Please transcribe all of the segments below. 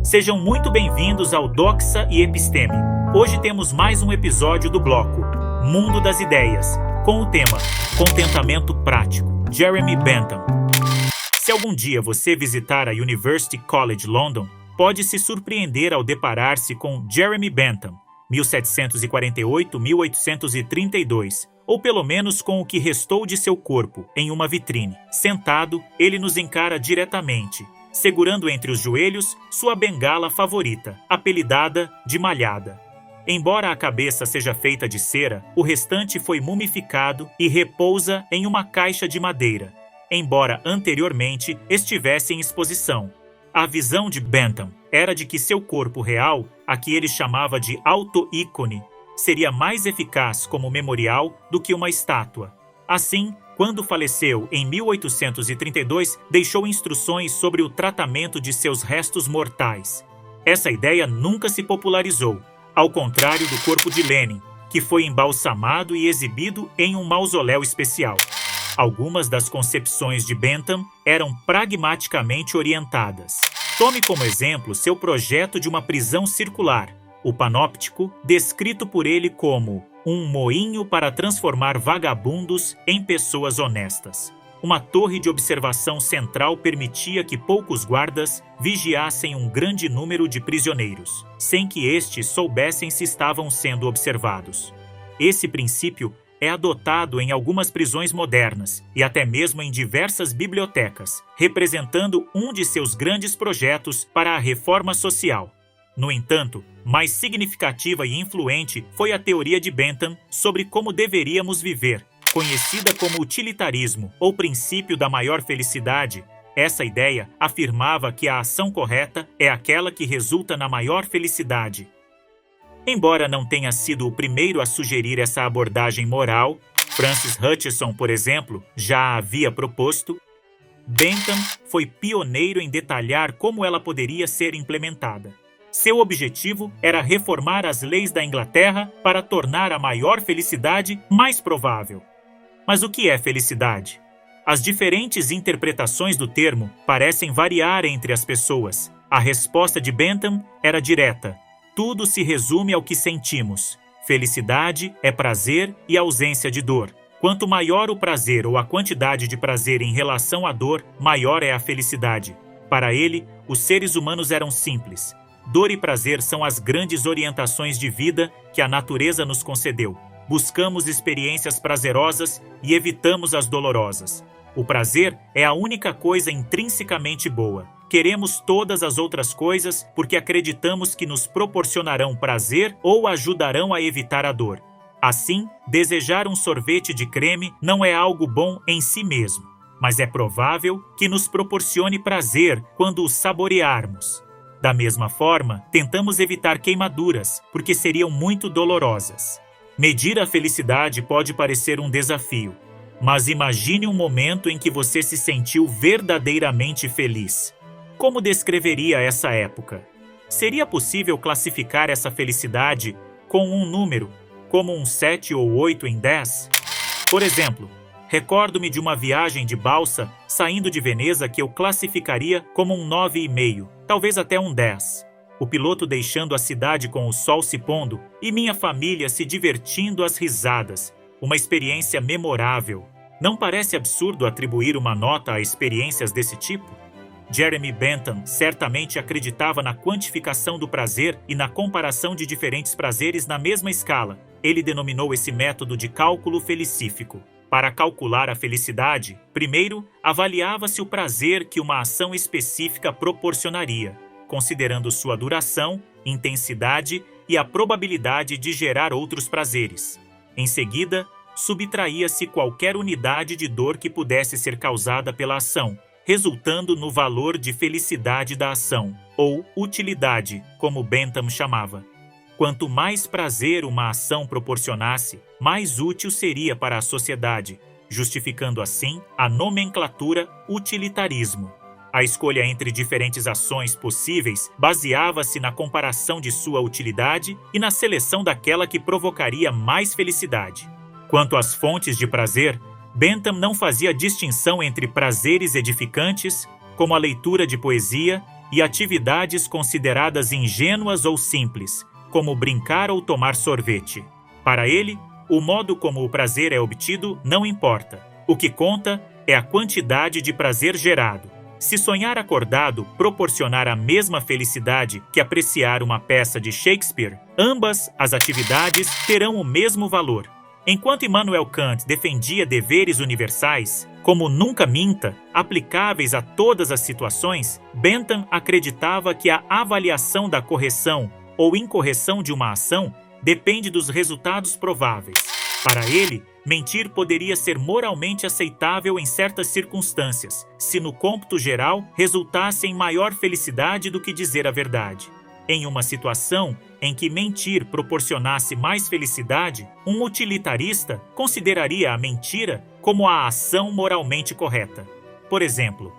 Sejam muito bem-vindos ao Doxa e Episteme. Hoje temos mais um episódio do bloco Mundo das Ideias, com o tema Contentamento Prático, Jeremy Bentham. Se algum dia você visitar a University College London, pode se surpreender ao deparar-se com Jeremy Bentham, 1748-1832, ou pelo menos com o que restou de seu corpo, em uma vitrine. Sentado, ele nos encara diretamente, segurando entre os joelhos sua bengala favorita, apelidada de malhada. Embora a cabeça seja feita de cera, o restante foi mumificado e repousa em uma caixa de madeira, embora anteriormente estivesse em exposição. A visão de Bentham era de que seu corpo real, a que ele chamava de auto-ícone, seria mais eficaz como memorial do que uma estátua. Assim, quando faleceu em 1832, deixou instruções sobre o tratamento de seus restos mortais. Essa ideia nunca se popularizou, ao contrário do corpo de Lenin, que foi embalsamado e exibido em um mausoléu especial. Algumas das concepções de Bentham eram pragmaticamente orientadas. Tome como exemplo seu projeto de uma prisão circular, o Panóptico, descrito por ele como um moinho para transformar vagabundos em pessoas honestas. Uma torre de observação central permitia que poucos guardas vigiassem um grande número de prisioneiros, sem que estes soubessem se estavam sendo observados. Esse princípio é adotado em algumas prisões modernas e até mesmo em diversas bibliotecas, representando um de seus grandes projetos para a reforma social. No entanto, mais significativa e influente foi a teoria de Bentham sobre como deveríamos viver, conhecida como utilitarismo ou princípio da maior felicidade. Essa ideia afirmava que a ação correta é aquela que resulta na maior felicidade. Embora não tenha sido o primeiro a sugerir essa abordagem moral, Francis Hutcheson, por exemplo, já a havia proposto, Bentham foi pioneiro em detalhar como ela poderia ser implementada. Seu objetivo era reformar as leis da Inglaterra para tornar a maior felicidade mais provável. Mas o que é felicidade? As diferentes interpretações do termo parecem variar entre as pessoas. A resposta de Bentham era direta. Tudo se resume ao que sentimos. Felicidade é prazer e ausência de dor. Quanto maior o prazer ou a quantidade de prazer em relação à dor, maior é a felicidade. Para ele, os seres humanos eram simples. Dor e prazer são as grandes orientações de vida que a natureza nos concedeu. Buscamos experiências prazerosas e evitamos as dolorosas. O prazer é a única coisa intrinsecamente boa. Queremos todas as outras coisas porque acreditamos que nos proporcionarão prazer ou ajudarão a evitar a dor. Assim, desejar um sorvete de creme não é algo bom em si mesmo, mas é provável que nos proporcione prazer quando o saborearmos. Da mesma forma, tentamos evitar queimaduras, porque seriam muito dolorosas. Medir a felicidade pode parecer um desafio, mas imagine um momento em que você se sentiu verdadeiramente feliz. Como descreveria essa época? Seria possível classificar essa felicidade com um número, como um 7 ou 8 em 10? Por exemplo, recordo-me de uma viagem de balsa saindo de Veneza que eu classificaria como um 9,5, talvez até um 10. O piloto deixando a cidade com o sol se pondo e minha família se divertindo às risadas. Uma experiência memorável. Não parece absurdo atribuir uma nota a experiências desse tipo? Jeremy Bentham certamente acreditava na quantificação do prazer e na comparação de diferentes prazeres na mesma escala. Ele denominou esse método de cálculo felicífico. Para calcular a felicidade, primeiro avaliava-se o prazer que uma ação específica proporcionaria, considerando sua duração, intensidade e a probabilidade de gerar outros prazeres. Em seguida, subtraía-se qualquer unidade de dor que pudesse ser causada pela ação, resultando no valor de felicidade da ação, ou utilidade, como Bentham chamava. Quanto mais prazer uma ação proporcionasse, mais útil seria para a sociedade, justificando assim a nomenclatura utilitarismo. A escolha entre diferentes ações possíveis baseava-se na comparação de sua utilidade e na seleção daquela que provocaria mais felicidade. Quanto às fontes de prazer, Bentham não fazia distinção entre prazeres edificantes, como a leitura de poesia, e atividades consideradas ingênuas ou simples, como brincar ou tomar sorvete. Para ele, o modo como o prazer é obtido não importa. O que conta é a quantidade de prazer gerado. Se sonhar acordado proporcionar a mesma felicidade que apreciar uma peça de Shakespeare, ambas as atividades terão o mesmo valor. Enquanto Immanuel Kant defendia deveres universais, como nunca minta, aplicáveis a todas as situações, Bentham acreditava que a avaliação da correção ou incorreção de uma ação depende dos resultados prováveis. Para ele, mentir poderia ser moralmente aceitável em certas circunstâncias, se no cômputo geral resultasse em maior felicidade do que dizer a verdade. Em uma situação em que mentir proporcionasse mais felicidade, um utilitarista consideraria a mentira como a ação moralmente correta. Por exemplo,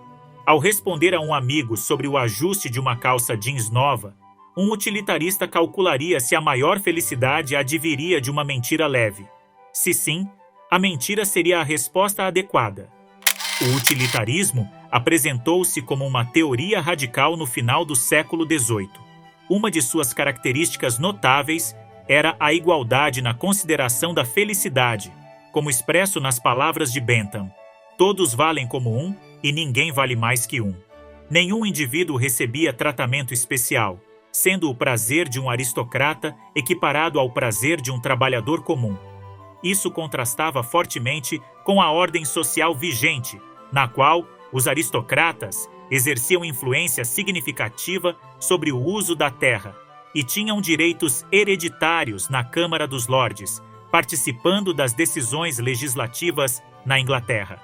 ao responder a um amigo sobre o ajuste de uma calça jeans nova, um utilitarista calcularia se a maior felicidade adviria de uma mentira leve. Se sim, a mentira seria a resposta adequada. O utilitarismo apresentou-se como uma teoria radical no final do século XVIII. Uma de suas características notáveis era a igualdade na consideração da felicidade, como expresso nas palavras de Bentham: todos valem como um e ninguém vale mais que um. Nenhum indivíduo recebia tratamento especial, sendo o prazer de um aristocrata equiparado ao prazer de um trabalhador comum. Isso contrastava fortemente com a ordem social vigente, na qual os aristocratas exerciam influência significativa sobre o uso da terra e tinham direitos hereditários na Câmara dos Lordes, participando das decisões legislativas na Inglaterra.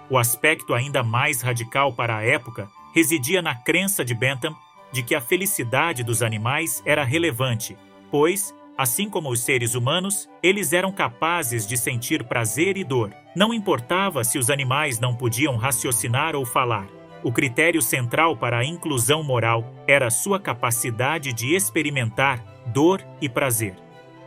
O aspecto ainda mais radical para a época residia na crença de Bentham de que a felicidade dos animais era relevante, pois, assim como os seres humanos, eles eram capazes de sentir prazer e dor. Não importava se os animais não podiam raciocinar ou falar. O critério central para a inclusão moral era sua capacidade de experimentar dor e prazer.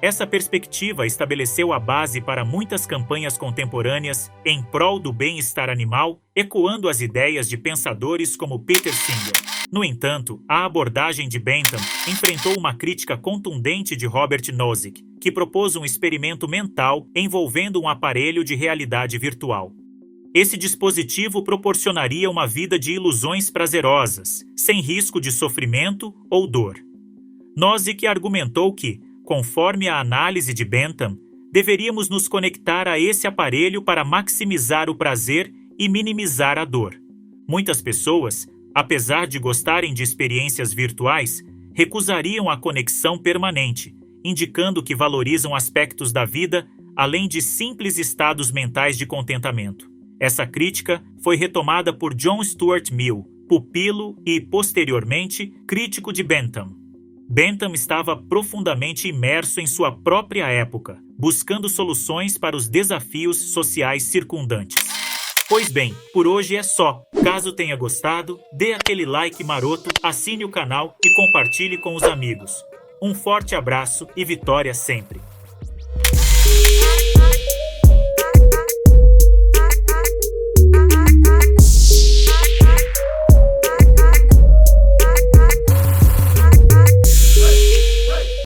Essa perspectiva estabeleceu a base para muitas campanhas contemporâneas em prol do bem-estar animal, ecoando as ideias de pensadores como Peter Singer. No entanto, a abordagem de Bentham enfrentou uma crítica contundente de Robert Nozick, que propôs um experimento mental envolvendo um aparelho de realidade virtual. Esse dispositivo proporcionaria uma vida de ilusões prazerosas, sem risco de sofrimento ou dor. Nozick argumentou que, conforme a análise de Bentham, deveríamos nos conectar a esse aparelho para maximizar o prazer e minimizar a dor. Muitas pessoas, apesar de gostarem de experiências virtuais, recusariam a conexão permanente, indicando que valorizam aspectos da vida além de simples estados mentais de contentamento. Essa crítica foi retomada por John Stuart Mill, pupilo e, posteriormente, crítico de Bentham. Bentham estava profundamente imerso em sua própria época, buscando soluções para os desafios sociais circundantes. Pois bem, por hoje é só. Caso tenha gostado, dê aquele like maroto, assine o canal e compartilhe com os amigos. Um forte abraço e vitória sempre!